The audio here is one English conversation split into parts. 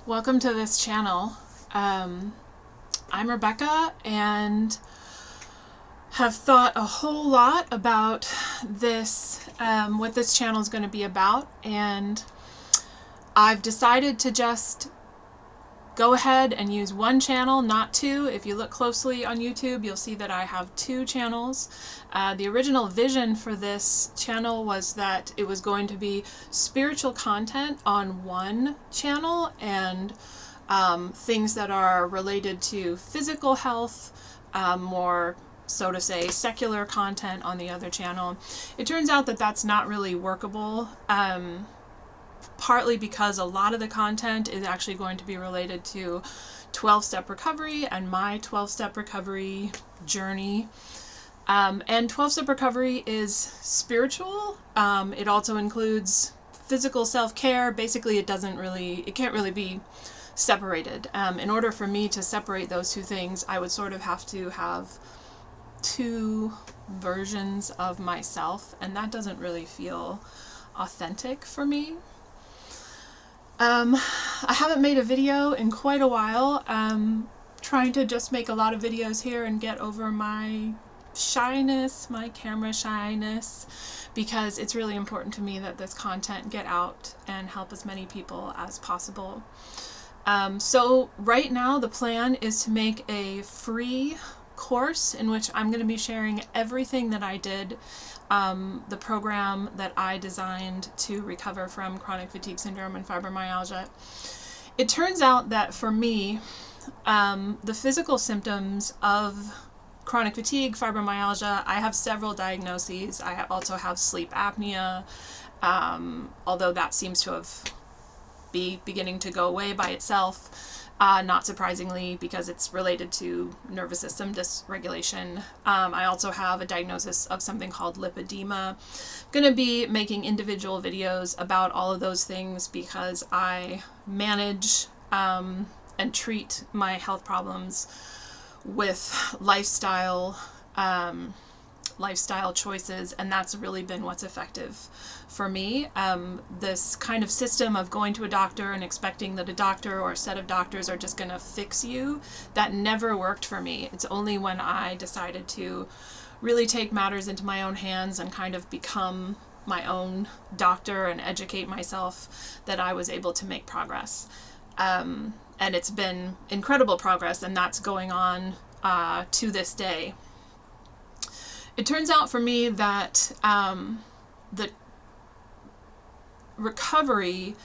Welcome to this channel. I'm Rebecca and have thought a whole lot about this, what this channel is going to be about, and I've decided to just go ahead and use one channel, not two. If you look closely on YouTube, you'll see that I have two channels. The original vision for this channel was that it was going to be spiritual content on one channel and things that are related to physical health, more so to say secular content on the other channel. It turns out that that's not really workable. Partly because a lot of the content is actually going to be related to 12-step recovery and my 12-step recovery journey. And 12-step recovery is spiritual. It also includes physical self-care. Basically, it can't really be separated. In order for me to separate those two things, I would sort of have to have two versions of myself, and that doesn't really feel authentic for me. I haven't made a video in quite a while. Trying to just make a lot of videos here and get over my shyness, my camera shyness, because it's really important to me that this content get out and help as many people as possible. So right now the plan is to make a free course in which I'm going to be sharing everything that I did, the program that I designed to recover from chronic fatigue syndrome and fibromyalgia. It turns out that for me, the physical symptoms of chronic fatigue, fibromyalgia, I have several diagnoses. I also have sleep apnea, although that seems to be beginning to go away by itself. Not surprisingly, because it's related to nervous system dysregulation. I also have a diagnosis of something called lipedema. I'm going to be making individual videos about all of those things because I manage and treat my health problems with lifestyle choices, and that's really been what's effective for me. This kind of system of going to a doctor and expecting that a doctor or a set of doctors are just going to fix you, that never worked for me. It's only when I decided to really take matters into my own hands and kind of become my own doctor and educate myself that I was able to make progress. And it's been incredible progress, and that's going on to this day. It turns out for me that the recovery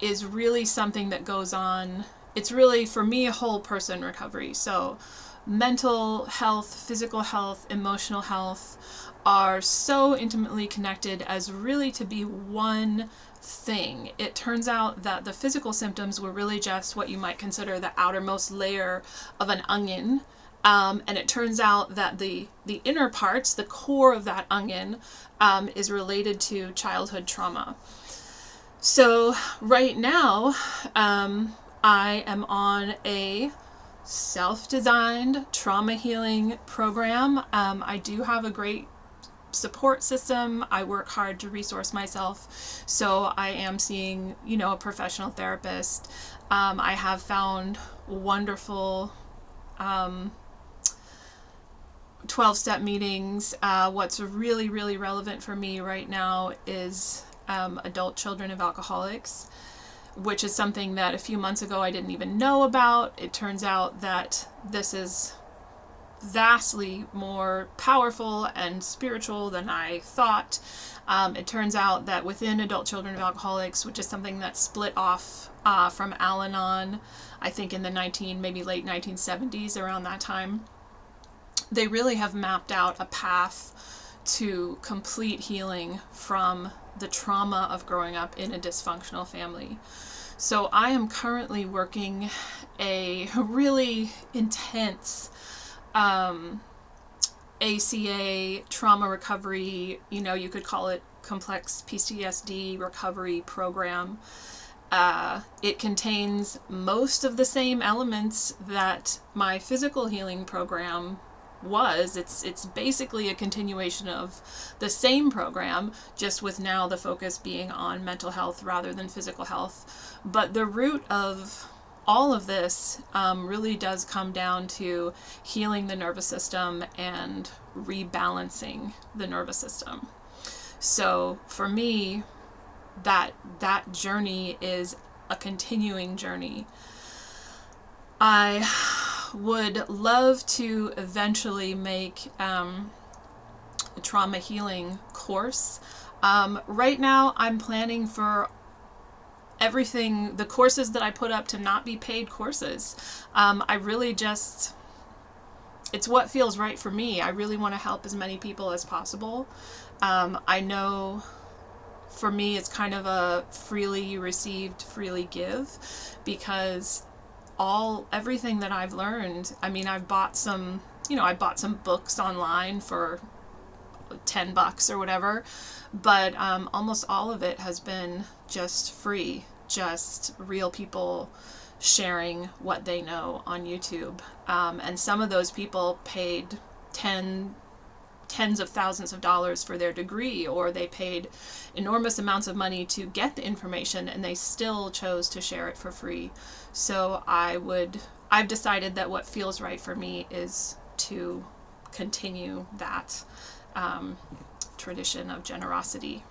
is really something that goes on. It's really, for me, a whole person recovery. So mental health, physical health, emotional health are so intimately connected as really to be one thing. It turns out that the physical symptoms were really just what you might consider the outermost layer of an onion. And it turns out that the inner parts, the core of that onion, is related to childhood trauma. So right now, I am on a self-designed trauma healing program. I do have a great support system. I work hard to resource myself. So I am seeing, a professional therapist. I have found wonderful 12-step meetings. What's really, really relevant for me right now is adult children of alcoholics, which is something that a few months ago I didn't even know about. It turns out that this is vastly more powerful and spiritual than I thought. It turns out that within adult children of alcoholics, which is something that split off from Al-Anon, I think in the maybe late 1970s, around that time, they really have mapped out a path to complete healing from the trauma of growing up in a dysfunctional family. So I am currently working a really intense ACA trauma recovery, you could call it complex PTSD recovery program. It contains most of the same elements that my physical healing program It's basically a continuation of the same program, just with now the focus being on mental health rather than physical health. But the root of all of this really does come down to healing the nervous system and rebalancing the nervous system. So for me, that journey is a continuing journey. I would love to eventually make a trauma healing course. Right now I'm planning for everything, the courses that I put up, to not be paid courses. I really just, it's what feels right for me. I really want to help as many people as possible. I know for me it's kind of a freely received, freely give, because everything that I've learned, I mean, I bought some books online for $10 or whatever, but almost all of it has been just free, just real people sharing what they know on YouTube. And some of those people paid tens of thousands of dollars for their degree, or they paid enormous amounts of money to get the information, and they still chose to share it for free. So I've decided that what feels right for me is to continue that tradition of generosity.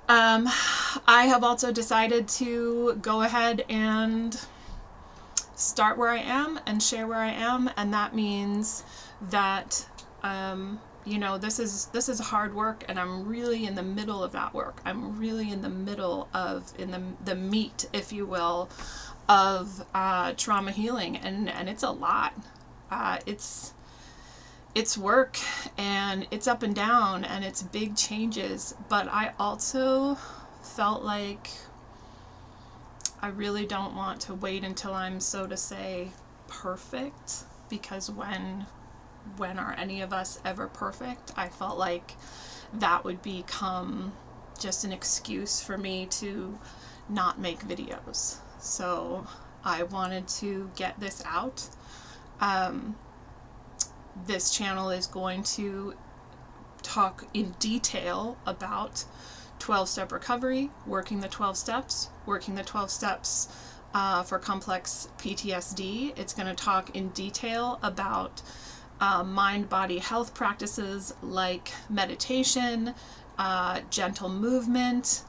I have also decided to go ahead and start where I am and share where I am, and that means that this is hard work, and I'm really in the middle of that work. I'm really in the middle of the meat, if you will, of trauma healing, and it's a lot. It's work, and it's up and down, and it's big changes, but I also felt like I really don't want to wait until I'm, so to say, perfect, because when are any of us ever perfect? I felt like that would become just an excuse for me to not make videos. So I wanted to get this out. This channel is going to talk in detail about 12-step recovery, working the 12 steps for complex PTSD. It's going to talk in detail about mind-body health practices like meditation, gentle movement.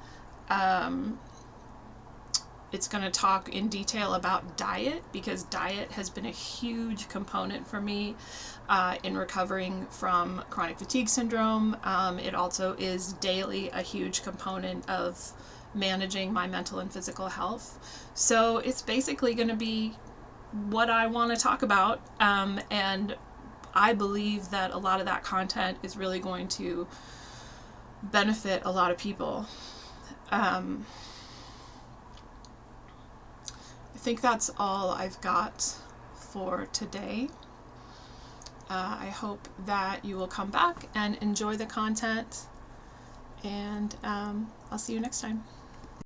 It's going to talk in detail about diet, because diet has been a huge component for me in recovering from chronic fatigue syndrome. It also is daily a huge component of managing my mental and physical health. So it's basically going to be what I want to talk about, and I believe that a lot of that content is really going to benefit a lot of people. I think that's all I've got for today. I hope that you will come back and enjoy the content, and I'll see you next time.